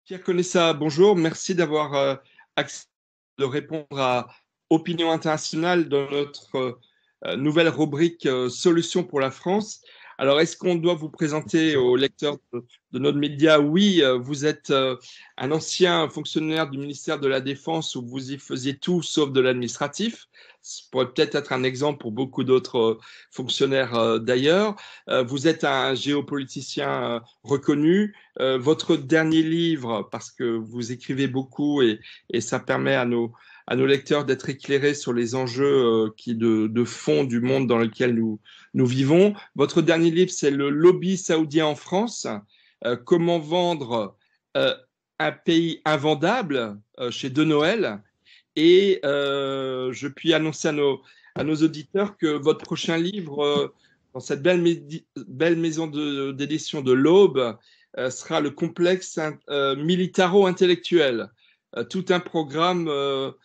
Pierre Conessa, bonjour. Merci d'avoir accepté de répondre à Opinion internationale dans notre nouvelle rubrique Solutions pour la France. Alors, est-ce qu'on doit vous présenter aux lecteurs de notre média? Oui, vous êtes un ancien fonctionnaire du ministère de la Défense où vous y faisiez tout sauf de l'administratif. Ça pourrait peut-être être un exemple pour beaucoup d'autres fonctionnaires d'ailleurs. Vous êtes un géopoliticien reconnu. Votre dernier livre, parce que vous écrivez beaucoup et ça permet à nos lecteurs d'être éclairés sur les enjeux de fond du monde dans lequel nous vivons. Votre dernier livre, c'est Le lobby saoudien en France, comment vendre un pays invendable chez De Noël. Et je puis annoncer à nos auditeurs que votre prochain livre, dans cette belle maison d'édition de l'Aube, sera le complexe militaro-intellectuel. Tout un programme. Le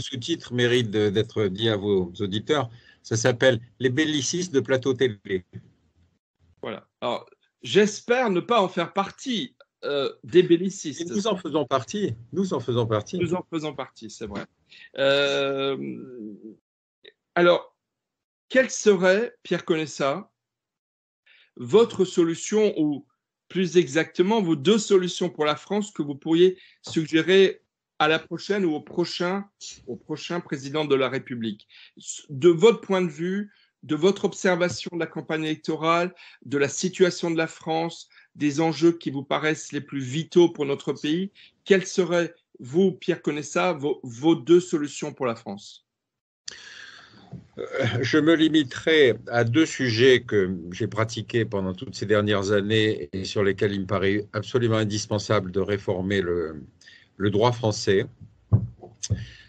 sous-titre mérite d'être dit à vos auditeurs. Ça s'appelle Les bellicistes de plateau télé. Voilà. Alors, j'espère ne pas en faire partie des bellicistes. Et nous en faisons partie. Nous en faisons partie. Nous en faisons partie, c'est vrai. Alors, quelle serait, Pierre Conessa, votre solution, ou plus exactement vos deux solutions pour la France que vous pourriez suggérer à la prochaine ou au prochain président de la République? De votre point de vue, de votre observation de la campagne électorale, de la situation de la France, des enjeux qui vous paraissent les plus vitaux pour notre pays, quelles seraient, vous, Pierre Conessa, vos deux solutions pour la France? Je me limiterai à deux sujets que j'ai pratiqués pendant toutes ces dernières années et sur lesquels il me paraît absolument indispensable de réformer le droit français.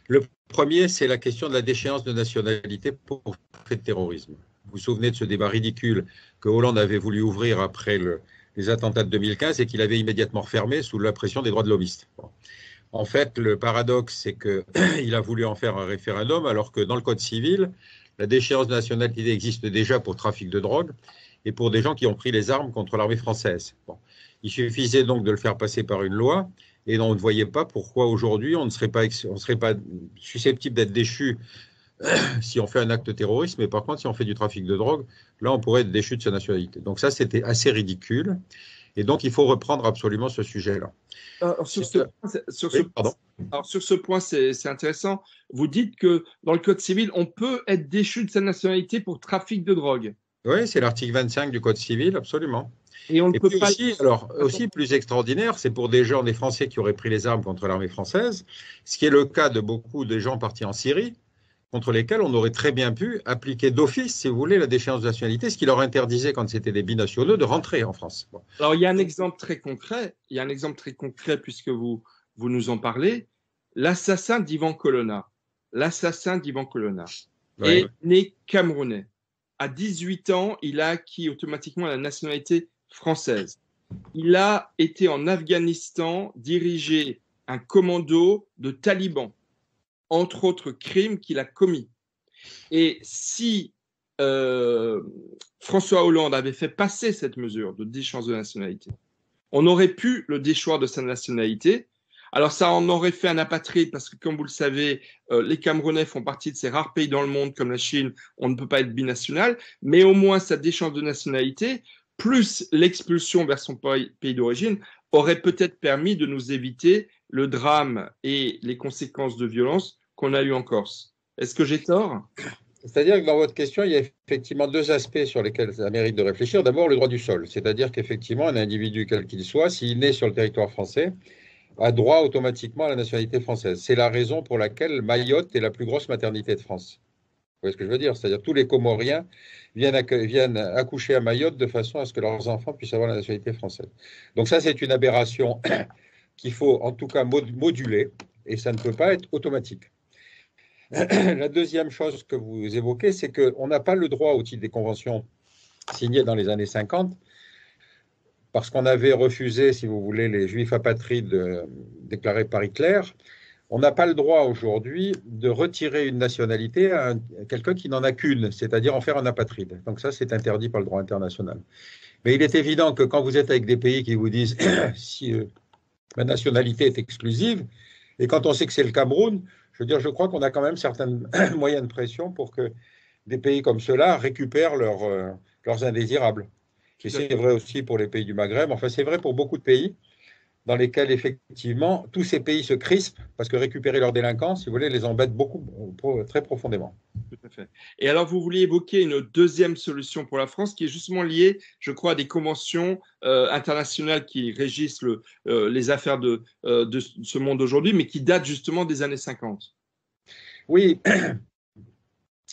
Le premier, c'est la question de la déchéance de nationalité pour fait de terrorisme. Vous vous souvenez de ce débat ridicule que Hollande avait voulu ouvrir après les attentats de 2015 et qu'il avait immédiatement refermé sous la pression des droits de l'homiste. Bon. En fait, le paradoxe, c'est qu'il a voulu en faire un référendum, alors que dans le Code civil, la déchéance de nationalité existe déjà pour trafic de drogue et pour des gens qui ont pris les armes contre l'armée française. Bon. Il suffisait donc de le faire passer par une loi, et on ne voyait pas pourquoi aujourd'hui on ne serait pas susceptible d'être déchu si on fait un acte terroriste, mais par contre, si on fait du trafic de drogue, là, on pourrait être déchu de sa nationalité. Donc ça, c'était assez ridicule. Et donc, il faut reprendre absolument ce sujet-là. Sur ce point, c'est intéressant. Vous dites que dans le Code civil, on peut être déchu de sa nationalité pour trafic de drogue. Oui, c'est l'article 25 du Code civil, absolument. Et on ne peut pas. Aussi, plus extraordinaire, c'est pour des Français qui auraient pris les armes contre l'armée française, ce qui est le cas de beaucoup de gens partis en Syrie, contre lesquels on aurait très bien pu appliquer d'office, si vous voulez, la déchéance de nationalité, ce qui leur interdisait, quand c'était des binationaux, de rentrer en France. Bon. Alors, il y a un exemple très concret, puisque vous nous en parlez, l'assassin d'Ivan Colonna. Est né camerounais. À 18 ans, il a acquis automatiquement la nationalité française. Il a été en Afghanistan diriger un commando de talibans, entre autres crimes qu'il a commis. Et si François Hollande avait fait passer cette mesure de déchéance de nationalité, on aurait pu le déchoir de sa nationalité. Alors ça en aurait fait un apatride parce que, comme vous le savez, les Camerounais font partie de ces rares pays dans le monde comme la Chine, on ne peut pas être binational, mais au moins sa déchéance de nationalité, plus l'expulsion vers son pays d'origine, aurait peut-être permis de nous éviter le drame et les conséquences de violence qu'on a eu en Corse. Est-ce que j'ai tort ? C'est-à-dire que dans votre question, il y a effectivement deux aspects sur lesquels ça mérite de réfléchir. D'abord, le droit du sol, c'est-à-dire qu'effectivement, un individu, quel qu'il soit, s'il naît sur le territoire français, a droit automatiquement à la nationalité française. C'est la raison pour laquelle Mayotte est la plus grosse maternité de France. Vous voyez ce que je veux dire? C'est-à-dire que tous les Comoriens viennent accoucher à Mayotte de façon à ce que leurs enfants puissent avoir la nationalité française. Donc ça, c'est une aberration qu'il faut en tout cas moduler, et ça ne peut pas être automatique. La deuxième chose que vous évoquez, c'est qu'on n'a pas le droit, au titre des conventions signées dans les années 50, parce qu'on avait refusé, si vous voulez, les juifs apatrides déclarés par Hitler, on n'a pas le droit aujourd'hui de retirer une nationalité à quelqu'un qui n'en a qu'une, c'est-à-dire en faire un apatride. Donc ça, c'est interdit par le droit international. Mais il est évident que quand vous êtes avec des pays qui vous disent si ma nationalité est exclusive, et quand on sait que c'est le Cameroun, je veux dire, je crois qu'on a quand même certains moyens de pression pour que des pays comme ceux-là récupèrent leurs indésirables. Et c'est vrai aussi pour les pays du Maghreb, enfin c'est vrai pour beaucoup de pays dans lesquels effectivement tous ces pays se crispent parce que récupérer leurs délinquants, si vous voulez, les embête beaucoup, très profondément. Tout à fait. Et alors, vous vouliez évoquer une deuxième solution pour la France qui est justement liée, je crois, à des conventions internationales qui régissent les affaires de ce monde aujourd'hui, mais qui datent justement des années 50. Oui,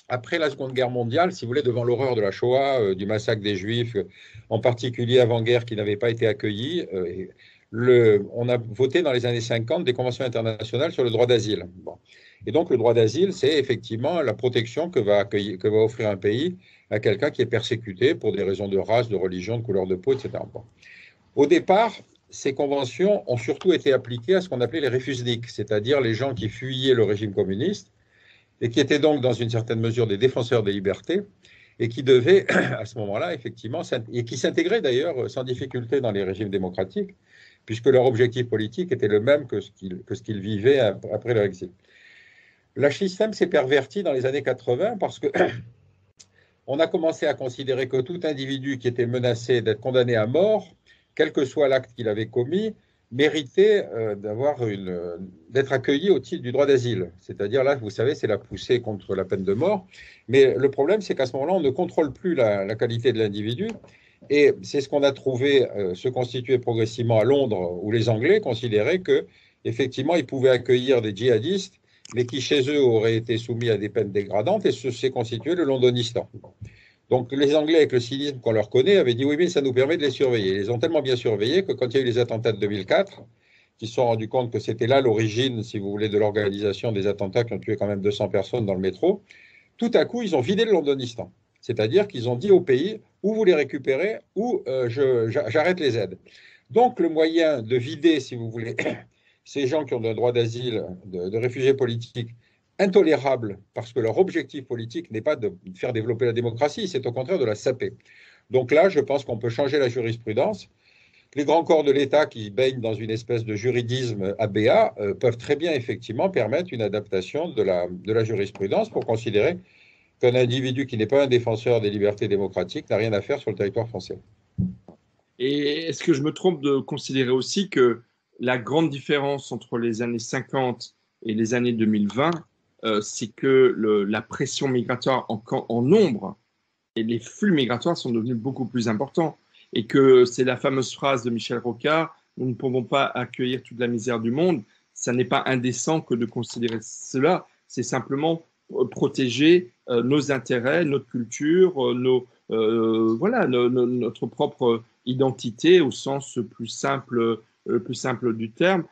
après la Seconde Guerre mondiale, si vous voulez, devant l'horreur de la Shoah, du massacre des Juifs, en particulier avant-guerre qui n'avaient pas été accueillis, on a voté dans les années 50 des conventions internationales sur le droit d'asile. Bon. Et donc, le droit d'asile, c'est effectivement la protection que va offrir un pays à quelqu'un qui est persécuté pour des raisons de race, de religion, de couleur de peau, etc. Bon. Au départ, ces conventions ont surtout été appliquées à ce qu'on appelait les réfusniks, c'est-à-dire les gens qui fuyaient le régime communiste et qui étaient donc, dans une certaine mesure, des défenseurs des libertés et qui devaient, à ce moment-là, effectivement, et qui s'intégraient d'ailleurs sans difficulté dans les régimes démocratiques, puisque leur objectif politique était le même que ce qu'ils vivaient après leur exil. Le système s'est perverti dans les années 80 parce que on a commencé à considérer que tout individu qui était menacé d'être condamné à mort, quel que soit l'acte qu'il avait commis, méritait d'être accueilli au titre du droit d'asile. C'est-à-dire là, vous savez, c'est la poussée contre la peine de mort. Mais le problème, c'est qu'à ce moment-là, on ne contrôle plus la qualité de l'individu. Et c'est ce qu'on a trouvé se constituer progressivement à Londres, où les Anglais considéraient qu'effectivement, ils pouvaient accueillir des djihadistes, mais qui chez eux auraient été soumis à des peines dégradantes, et ce s'est constitué le Londonistan. Donc les Anglais, avec le cynisme qu'on leur connaît, avaient dit oui, mais ça nous permet de les surveiller. Ils les ont tellement bien surveillés que quand il y a eu les attentats de 2004, ils se sont rendus compte que c'était là l'origine, si vous voulez, de l'organisation des attentats qui ont tué quand même 200 personnes dans le métro. Tout à coup, ils ont vidé le Londonistan. C'est-à-dire qu'ils ont dit au pays, ou vous les récupérez, ou j'arrête les aides. Donc le moyen de vider, si vous voulez, ces gens qui ont un droit d'asile, de réfugiés politiques, intolérable parce que leur objectif politique n'est pas de faire développer la démocratie, c'est au contraire de la saper. Donc là, je pense qu'on peut changer la jurisprudence. Les grands corps de l'État qui baignent dans une espèce de juridisme ABA peuvent très bien effectivement permettre une adaptation de la jurisprudence pour considérer qu'un individu qui n'est pas un défenseur des libertés démocratiques n'a rien à faire sur le territoire français. Et est-ce que je me trompe de considérer aussi que la grande différence entre les années 50 et les années 2020, c'est que la pression migratoire en nombre et les flux migratoires sont devenus beaucoup plus importants et que c'est la fameuse phrase de Michel Rocard, nous ne pouvons pas accueillir toute la misère du monde. Ça n'est pas indécent que de considérer cela, c'est simplement protéger nos intérêts, notre culture, notre propre identité au sens plus simple du terme.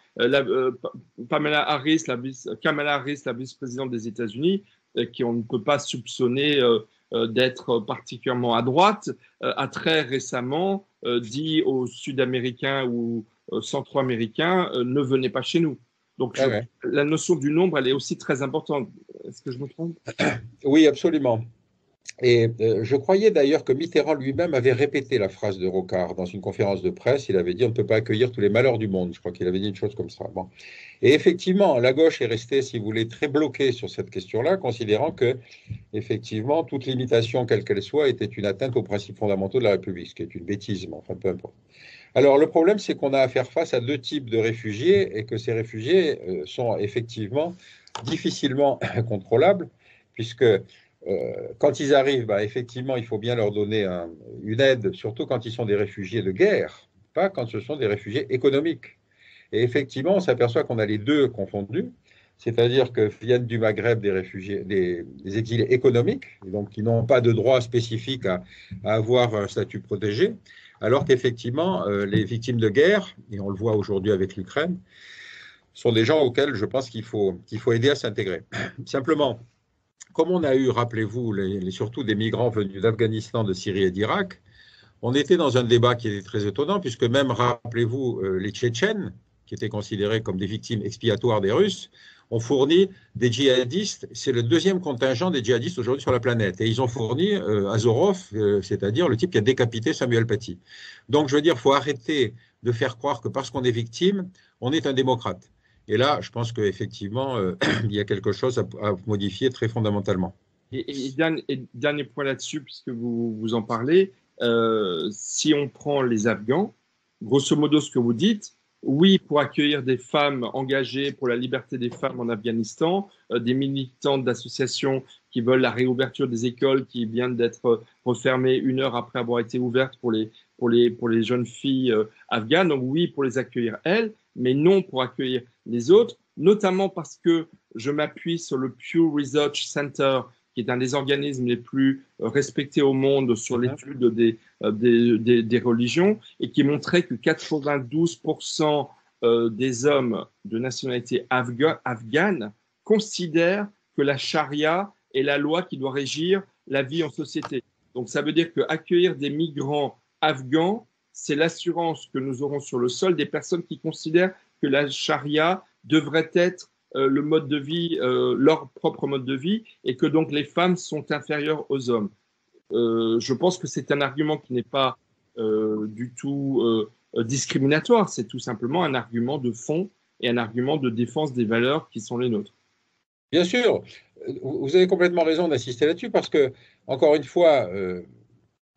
Kamala Harris, la vice-présidente des États-Unis, qui on ne peut pas soupçonner d'être particulièrement à droite, a très récemment dit aux Sud-Américains ou Centro-Américains ne venez pas chez nous. Donc la notion du nombre, elle est aussi très importante. Est-ce que je me trompe? Oui, absolument. Et je croyais d'ailleurs que Mitterrand lui-même avait répété la phrase de Rocard dans une conférence de presse. Il avait dit on ne peut pas accueillir tous les malheurs du monde. Je crois qu'il avait dit une chose comme ça. Bon. Et effectivement, la gauche est restée, si vous voulez, très bloquée sur cette question-là, considérant que, effectivement, toute limitation, quelle qu'elle soit, était une atteinte aux principes fondamentaux de la République, ce qui est une bêtise, mais enfin, peu importe. Alors, le problème, c'est qu'on a à faire face à deux types de réfugiés et que ces réfugiés sont effectivement difficilement contrôlables, puisque quand ils arrivent, effectivement, il faut bien leur donner une aide, surtout quand ils sont des réfugiés de guerre, pas quand ce sont des réfugiés économiques. Et effectivement, on s'aperçoit qu'on a les deux confondus, c'est-à-dire que viennent du Maghreb des réfugiés, des exilés économiques, donc qui n'ont pas de droit spécifique à avoir un statut protégé, alors qu'effectivement, les victimes de guerre, et on le voit aujourd'hui avec l'Ukraine, sont des gens auxquels je pense qu'il faut aider à s'intégrer. Simplement, comme on a eu, rappelez-vous, surtout des migrants venus d'Afghanistan, de Syrie et d'Irak, on était dans un débat qui était très étonnant, puisque même, rappelez-vous, les Tchétchènes, qui étaient considérés comme des victimes expiatoires des Russes, ont fourni des djihadistes. C'est le deuxième contingent des djihadistes aujourd'hui sur la planète. Et ils ont fourni Azorov, c'est-à-dire le type qui a décapité Samuel Paty. Donc, je veux dire, il faut arrêter de faire croire que parce qu'on est victime, on est un démocrate. Et là, je pense qu'effectivement, il y a quelque chose à modifier très fondamentalement. Et dernier point là-dessus, puisque vous en parlez, si on prend les Afghans, grosso modo ce que vous dites, oui, pour accueillir des femmes engagées pour la liberté des femmes en Afghanistan, des militantes d'associations qui veulent la réouverture des écoles qui viennent d'être refermées 1 heure après avoir été ouvertes pour les jeunes filles afghanes. Donc oui, pour les accueillir elles, mais non pour accueillir les autres, notamment parce que je m'appuie sur le Pew Research Center, qui est un des organismes les plus respectés au monde sur l'étude des religions, et qui montrait que 92% des hommes de nationalité afghane considèrent que la charia est la loi qui doit régir la vie en société. Donc ça veut dire qu'accueillir des migrants afghans, c'est l'assurance que nous aurons sur le sol des personnes qui considèrent que la charia devrait être le mode de vie, leur propre mode de vie, et que donc les femmes sont inférieures aux hommes. Je pense que c'est un argument qui n'est pas du tout discriminatoire, c'est tout simplement un argument de fond et un argument de défense des valeurs qui sont les nôtres. Bien sûr, vous avez complètement raison d'insister là-dessus parce que, encore une fois,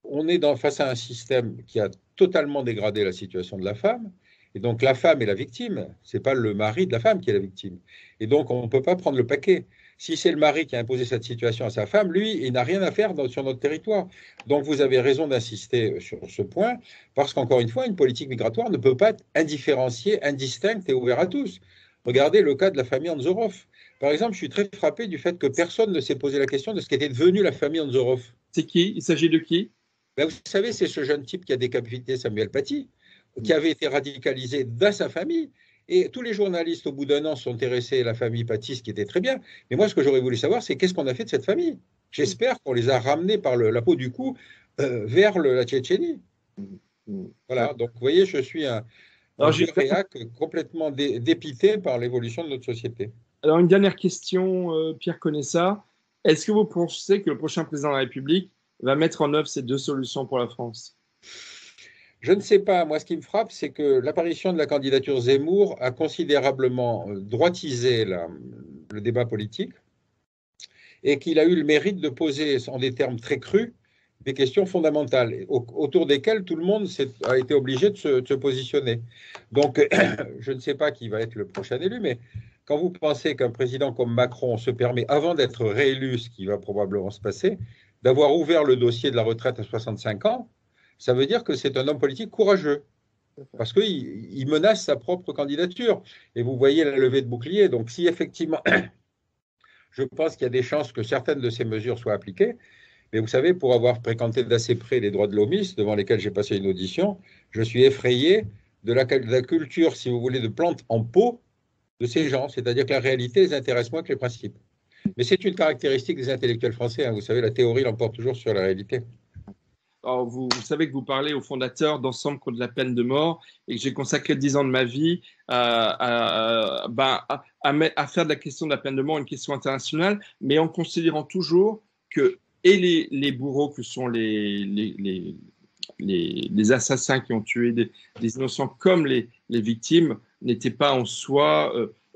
on est face à un système qui a totalement dégradé la situation de la femme. Et donc, la femme est la victime. Ce n'est pas le mari de la femme qui est la victime. Et donc, on ne peut pas prendre le paquet. Si c'est le mari qui a imposé cette situation à sa femme, lui, il n'a rien à faire sur notre territoire. Donc, vous avez raison d'insister sur ce point, parce qu'encore une fois, une politique migratoire ne peut pas être indifférenciée, indistincte et ouverte à tous. Regardez le cas de la famille Anzorov. Par exemple, je suis très frappé du fait que personne ne s'est posé la question de ce qu'était devenue la famille Anzorov. C'est qui? Il s'agit de qui? Ben, vous savez, c'est ce jeune type qui a décapité Samuel Paty, qui avait été radicalisé dans sa famille. Et tous les journalistes, au bout d'un an, sont intéressés à la famille Paty, ce qui était très bien. Mais moi, ce que j'aurais voulu savoir, c'est qu'est-ce qu'on a fait de cette famille? J'espère qu'on les a ramenés par la peau du cou vers la Tchétchénie. Voilà, donc vous voyez, je suis un réac complètement dépité par l'évolution de notre société. Alors, une dernière question, Pierre Conessa. Est-ce que vous pensez que le prochain président de la République va mettre en œuvre ces deux solutions pour la France? Je ne sais pas. Moi, ce qui me frappe, c'est que l'apparition de la candidature Zemmour a considérablement droitisé le débat politique et qu'il a eu le mérite de poser, en des termes très crus, des questions fondamentales autour desquelles tout le monde a été obligé de se positionner. Donc, je ne sais pas qui va être le prochain élu, mais quand vous pensez qu'un président comme Macron se permet, avant d'être réélu, ce qui va probablement se passer, d'avoir ouvert le dossier de la retraite à 65 ans, ça veut dire que c'est un homme politique courageux, parce qu'il menace sa propre candidature. Et vous voyez la levée de bouclier. Donc, si effectivement, je pense qu'il y a des chances que certaines de ces mesures soient appliquées, mais vous savez, pour avoir fréquenté d'assez près les droits de l'hommiste, devant lesquels j'ai passé une audition, je suis effrayé de la culture, si vous voulez, de plantes en pot de ces gens. C'est-à-dire que la réalité les intéresse moins que les principes. Mais c'est une caractéristique des intellectuels français. Hein. Vous savez, la théorie l'emporte toujours sur la réalité. Alors, vous savez que vous parlez au fondateur d'Ensemble contre la peine de mort et que j'ai consacré 10 ans de ma vie à faire de la question de la peine de mort une question internationale, mais en considérant toujours que les bourreaux, que sont les assassins qui ont tué des innocents, comme les victimes, n'étaient pas en soi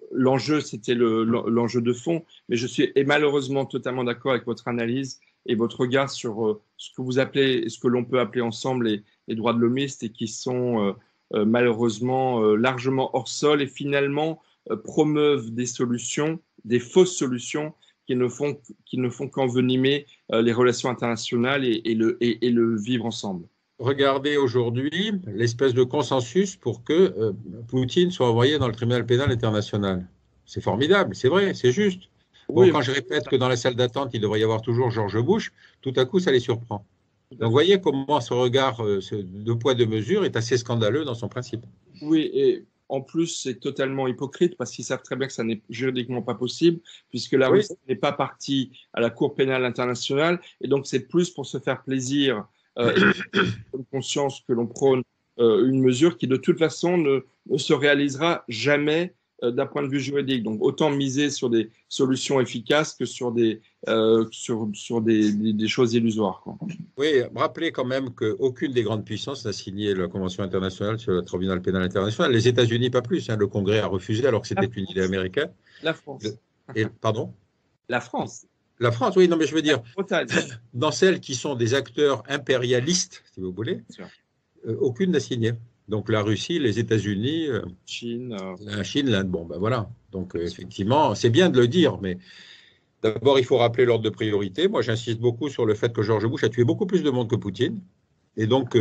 l'enjeu, c'était l'enjeu de fond. Mais je suis malheureusement totalement d'accord avec votre analyse et votre regard sur ce que vous appelez, ce que l'on peut appeler ensemble les droits de l'hommiste, et qui sont malheureusement largement hors sol et finalement promeuvent des solutions, des fausses solutions qui ne font qu'envenimer les relations internationales et le vivre ensemble. Regardez aujourd'hui l'espèce de consensus pour que Poutine soit envoyé dans le tribunal pénal international. C'est formidable, c'est vrai, c'est juste. Bon, oui, quand je répète que dans la salle d'attente, il devrait y avoir toujours George Bush, tout à coup, ça les surprend. Donc, vous voyez comment ce regard de poids, de mesure est assez scandaleux dans son principe. Oui, et en plus, c'est totalement hypocrite parce qu'ils savent très bien que ça n'est juridiquement pas possible, puisque la Russie n'est pas partie à la Cour pénale internationale, et donc c'est plus pour se faire plaisir une conscience que l'on prône une mesure qui, de toute façon, ne se réalisera jamais d'un point de vue juridique. Donc, autant miser sur des solutions efficaces que sur des choses illusoires, quoi. Oui, rappelez quand même qu'aucune des grandes puissances n'a signé la Convention internationale sur le tribunal pénal international. Les États-Unis, pas plus. Hein. Le Congrès a refusé alors que c'était une idée américaine. La France. Pardon? La France. La France, oui, non, mais je veux dire, Bretagne. dans celles qui sont des acteurs impérialistes, si vous voulez, aucune n'a signé. Donc la Russie, les États-Unis, Chine, la Chine, l'Inde, bon, ben voilà. Donc effectivement, c'est bien de le dire, mais d'abord, il faut rappeler l'ordre de priorité. Moi, j'insiste beaucoup sur le fait que George Bush a tué beaucoup plus de monde que Poutine. Et donc,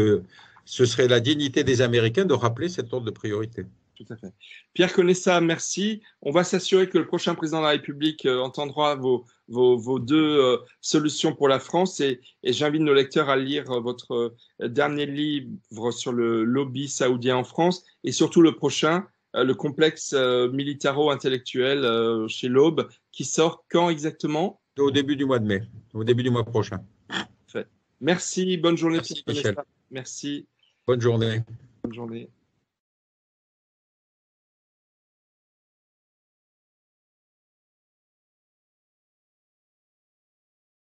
ce serait la dignité des Américains de rappeler cet ordre de priorité. Tout à fait. Pierre Conessa, merci. On va s'assurer que le prochain président de la République entendra vos deux solutions pour la France et j'invite nos lecteurs à lire votre dernier livre sur le lobby saoudien en France et surtout le prochain, le complexe militaro-intellectuel chez l'Aube, qui sort quand exactement? Au début du mois de mai, au début du mois prochain. Merci, bonne journée. Merci, Michel. Merci. Bonne journée. Bonne journée.